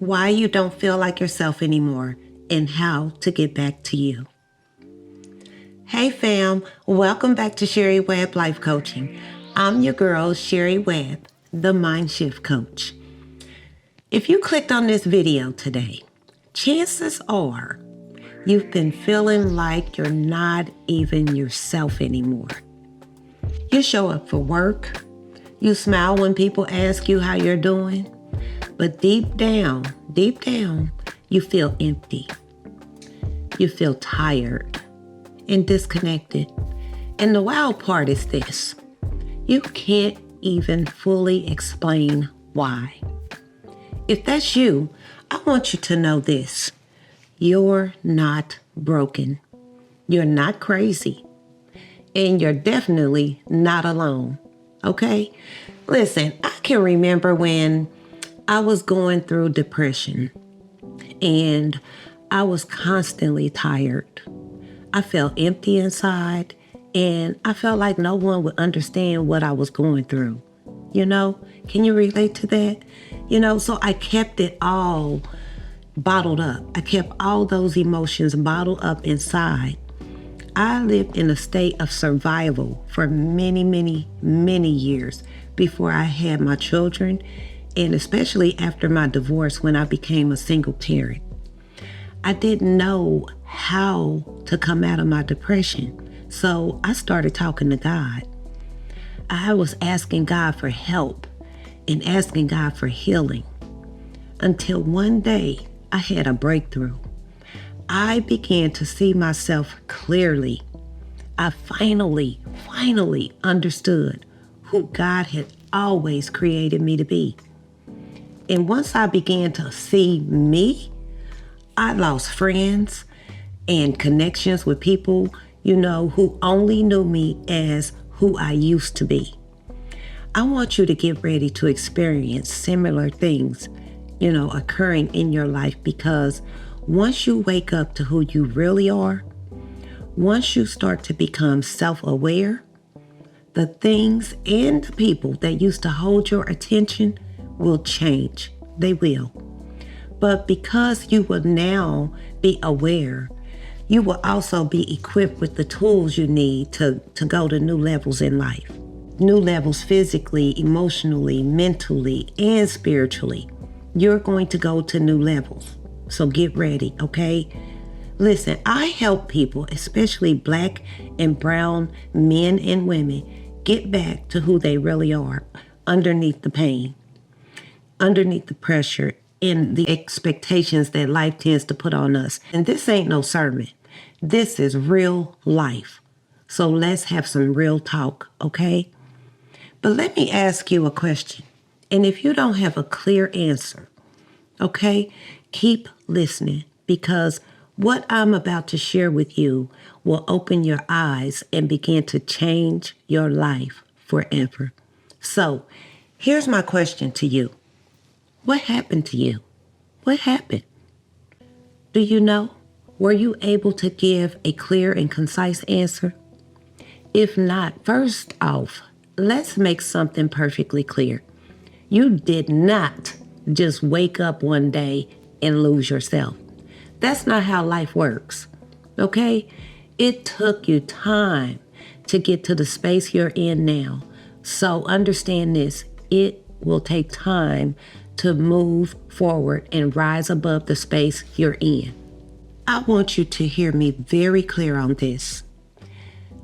why you don't feel like yourself anymore, and how to get back to you. Hey fam, welcome back to Sherre Webb Life Coaching. I'm your girl, Sherre Webb, the Mindshift Coach. If you clicked on this video today, chances are you've been feeling like you're not even yourself anymore. You show up for work, you smile when people ask you how you're doing, but deep down, you feel empty. You feel tired and disconnected. And the wild part is this: you can't even fully explain why. If that's you, I want you to know this: you're not broken. You're not crazy. And you're definitely not alone. Okay? Listen, I can remember when I was going through depression and I was constantly tired. I felt empty inside and I felt like no one would understand what I was going through. Can you relate to that? So I kept it all bottled up. I kept all those emotions bottled up inside. I lived in a state of survival for many years before I had my children, and especially after my divorce when I became a single parent. I didn't know how to come out of my depression, so I started talking to God. I was asking God for help and asking God for healing until one day I had a breakthrough. I began to see myself clearly. I finally understood who God had always created me to be. And once I began to see me, I lost friends and connections with people, who only knew me as who I used to be. I want you to get ready to experience similar things, occurring in your life, because once you wake up to who you really are, once you start to become self-aware, the things and the people that used to hold your attention will change. They will. But because you will now be aware, you will also be equipped with the tools you need to go to new levels in life. New levels physically, emotionally, mentally, and spiritually. You're going to go to new levels. So get ready, okay? Listen, I help people, especially Black and brown men and women, get back to who they really are underneath the pain, underneath the pressure, and the expectations that life tends to put on us. And this ain't no sermon. This is real life. So let's have some real talk, okay? But let me ask you a question. And if you don't have a clear answer, okay, keep listening, because what I'm about to share with you will open your eyes and begin to change your life forever. So here's my question to you. What happened to you? What happened? Do you know? Were you able to give a clear and concise answer? If not, first off, let's make something perfectly clear. You did not just wake up one day and lose yourself. That's not how life works, okay? It took you time to get to the space you're in now. So understand this, it will take time to move forward and rise above the space you're in. I want you to hear me very clear on this.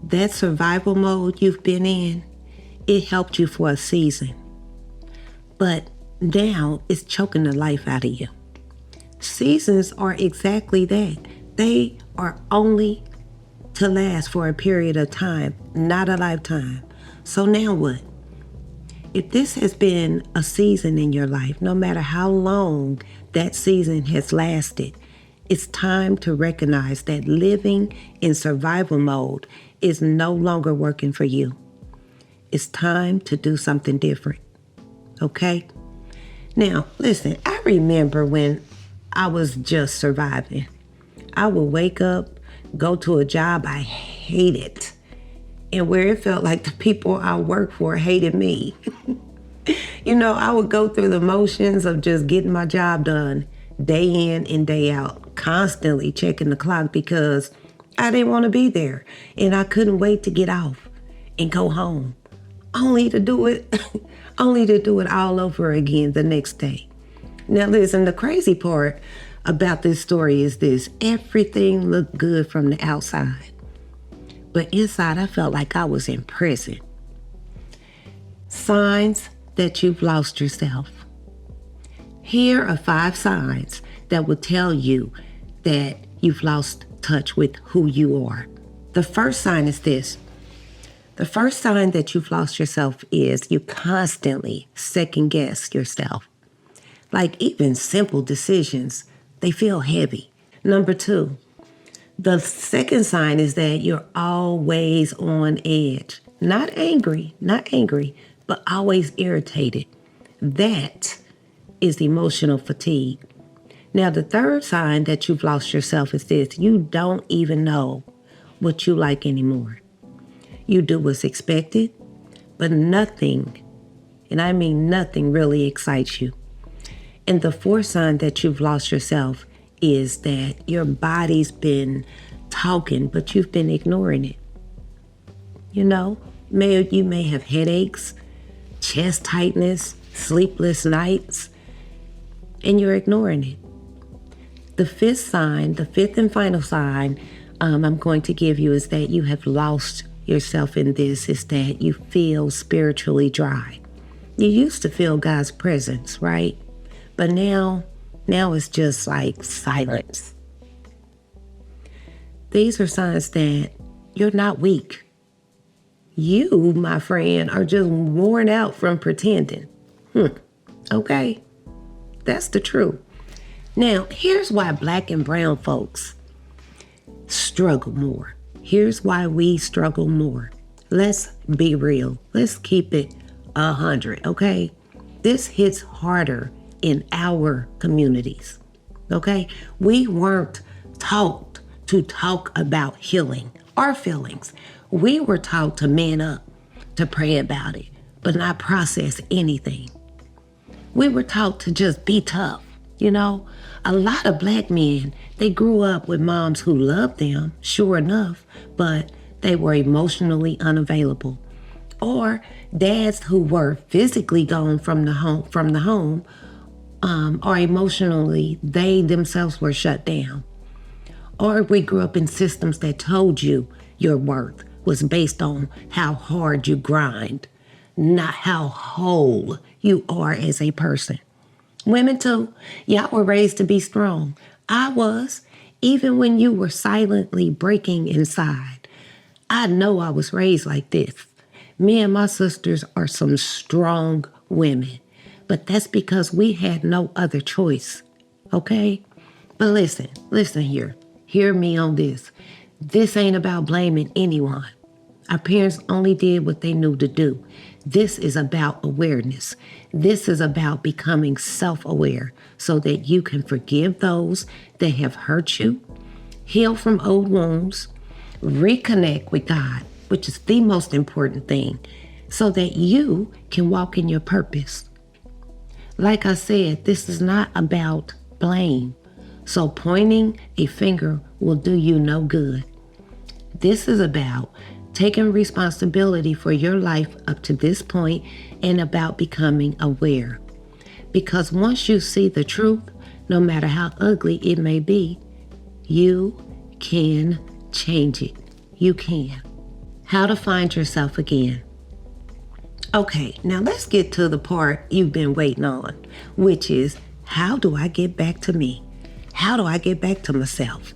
That survival mode you've been in, it helped you for a season. But now it's choking the life out of you. Seasons are exactly that. They are only to last for a period of time, not a lifetime. So now what? If this has been a season in your life, no matter how long that season has lasted, it's time to recognize that living in survival mode is no longer working for you. It's time to do something different, okay? Now, listen, I remember when I was just surviving. I would wake up, go to a job I hated, and where it felt like the people I worked for hated me. I would go through the motions of just getting my job done day in and day out, constantly checking the clock because I didn't want to be there. And I couldn't wait to get off and go home, only to do it, only to do it all over again the next day. Now listen, the crazy part about this story is this: everything looked good from the outside, but inside I felt like I was in prison. Signs that you've lost yourself. Here are 5 signs that will tell you that you've lost touch with who you are. The first sign is this. The first sign that you've lost yourself is you constantly second guess yourself. Like even simple decisions, they feel heavy. Number 2, the second sign is that you're always on edge. Not angry, but always irritated. That is emotional fatigue. Now, the third sign that you've lost yourself is this: you don't even know what you like anymore. You do what's expected, but nothing, and I mean nothing, really excites you. And the fourth sign that you've lost yourself is that your body's been talking, but you've been ignoring it. You may have headaches, chest tightness, sleepless nights, and you're ignoring it. The fifth and final sign I'm going to give you is that you have lost yourself in this, is that you feel spiritually dry. You used to feel God's presence, right? But now it's just like silence. These are signs that you're not weak. You, my friend, are just worn out from pretending. Okay, that's the truth. Now, here's why Black and brown folks struggle more. Here's why we struggle more. Let's be real. Let's keep it 100, okay? This hits harder in our communities, okay? We weren't taught to talk about healing our feelings. We were taught to man up, to pray about it, but not process anything. We were taught to just be tough. A lot of Black men, they grew up with moms who loved them, sure enough, but they were emotionally unavailable. Or dads who were physically gone from the home, or emotionally, they themselves were shut down. Or we grew up in systems that told you your worth was based on how hard you grind, not how whole you are as a person. Women too, y'all were raised to be strong. I was, even when you were silently breaking inside. I know I was raised like this. Me and my sisters are some strong women, but that's because we had no other choice, okay? But listen here. Hear me on this. This ain't about blaming anyone. Our parents only did what they knew to do. This is about awareness. This is about becoming self-aware so that you can forgive those that have hurt you, heal from old wounds, reconnect with God, which is the most important thing, so that you can walk in your purpose. Like I said, this is not about blame. So pointing a finger will do you no good. This is about taking responsibility for your life up to this point and about becoming aware. Because once you see the truth, no matter how ugly it may be, you can change it. You can. How to find yourself again. Okay, now let's get to the part you've been waiting on, which is, how do I get back to me? How do I get back to myself?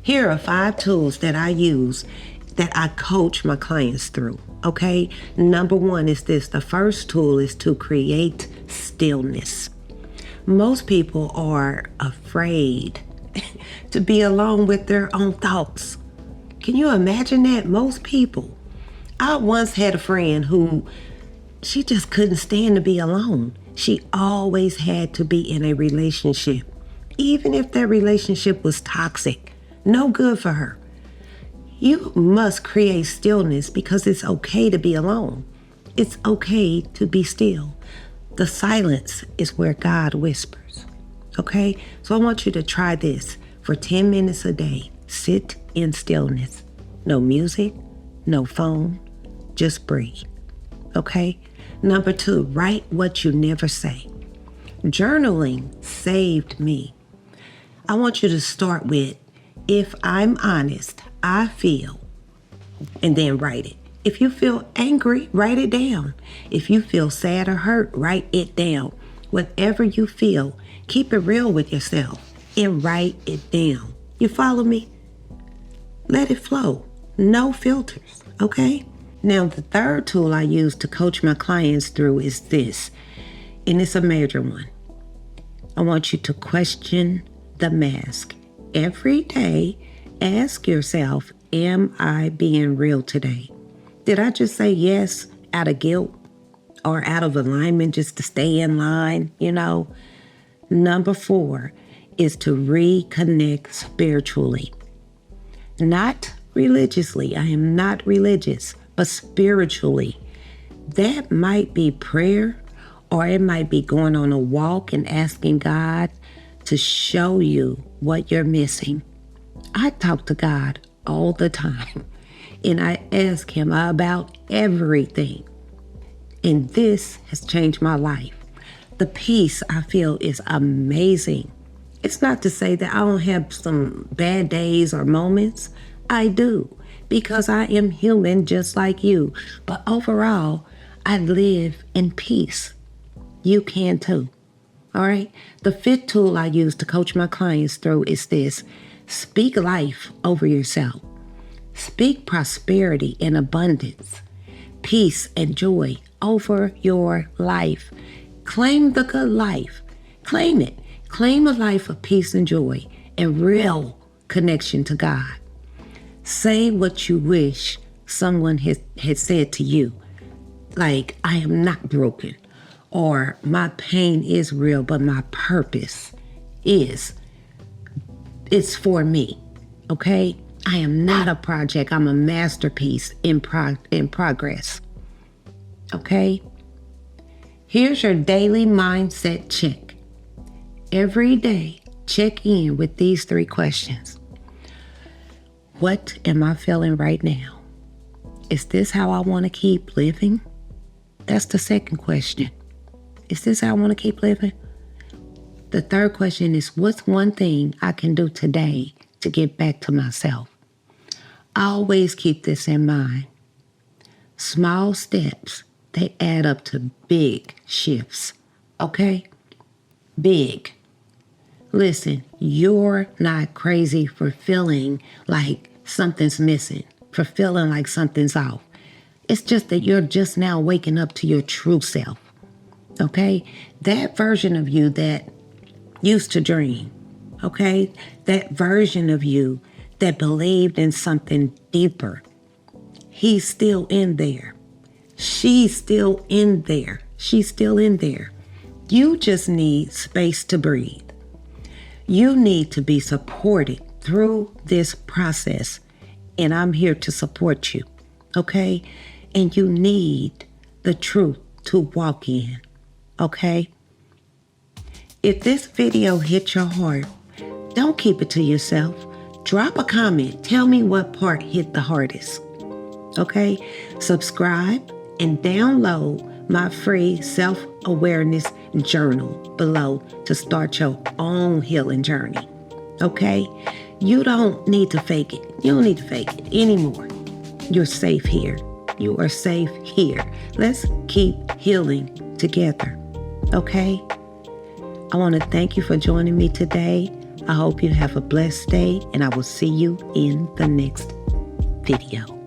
Here are 5 tools that I use that I coach my clients through, okay? Number 1 is this. The first tool is to create stillness. Most people are afraid to be alone with their own thoughts. Can you imagine that? Most people. I once had a friend who, she just couldn't stand to be alone. She always had to be in a relationship, even if that relationship was toxic. No good for her. You must create stillness because it's okay to be alone. It's okay to be still. The silence is where God whispers. Okay? So I want you to try this for 10 minutes a day. Sit in stillness. No music, no phone, just breathe. Okay? Number 2, write what you never say. Journaling saved me. I want you to start with, if I'm honest, I feel, and then write it. If you feel angry, write it down. If you feel sad or hurt, write it down. Whatever you feel, keep it real with yourself and write it down. You follow me? Let it flow. No filters, okay? Now, the third tool I use to coach my clients through is this, and it's a major one. I want you to question the mask. Every day, ask yourself, am I being real today? Did I just say yes out of guilt or out of alignment just to stay in line, Number 4 is to reconnect spiritually. Not religiously. I am not religious, but spiritually. That might be prayer, or it might be going on a walk and asking God to show you what you're missing. I talk to God all the time, and I ask him about everything. And this has changed my life. The peace I feel is amazing. It's not to say that I don't have some bad days or moments. I do, because I am human just like you. But overall, I live in peace. You can too. All right? The 5th tool I use to coach my clients through is this. Speak life over yourself. Speak prosperity and abundance, peace and joy over your life. Claim the good life. Claim it. Claim a life of peace and joy and real connection to God. Say what you wish someone had said to you. Like, I am not broken. Or my pain is real, but my purpose is. It's for me. Okay? I am not a project. I'm a masterpiece in progress. Okay? Here's your daily mindset check. Every day, check in with these 3 questions. What am I feeling right now? Is this how I want to keep living? That's the 2nd question. Is this how I want to keep living? The 3rd question is, what's one thing I can do today to get back to myself? Always keep this in mind. Small steps, they add up to big shifts. Okay? Big. Listen, you're not crazy for feeling like something's missing, for feeling like something's off. It's just that you're just now waking up to your true self. Okay? That version of you that used to dream. Okay? That version of you that believed in something deeper. He's still in there. She's still in there. She's still in there. You just need space to breathe. You need to be supported through this process, and I'm here to support you, okay? And you need the truth to walk in, okay? If this video hit your heart, don't keep it to yourself. Drop a comment. Tell me what part hit the hardest, okay? Subscribe and download my free self-awareness journal below to start your own healing journey. Okay? You don't need to fake it. You don't need to fake it anymore. You're safe here. You are safe here. Let's keep healing together. Okay? I want to thank you for joining me today. I hope you have a blessed day, and I will see you in the next video.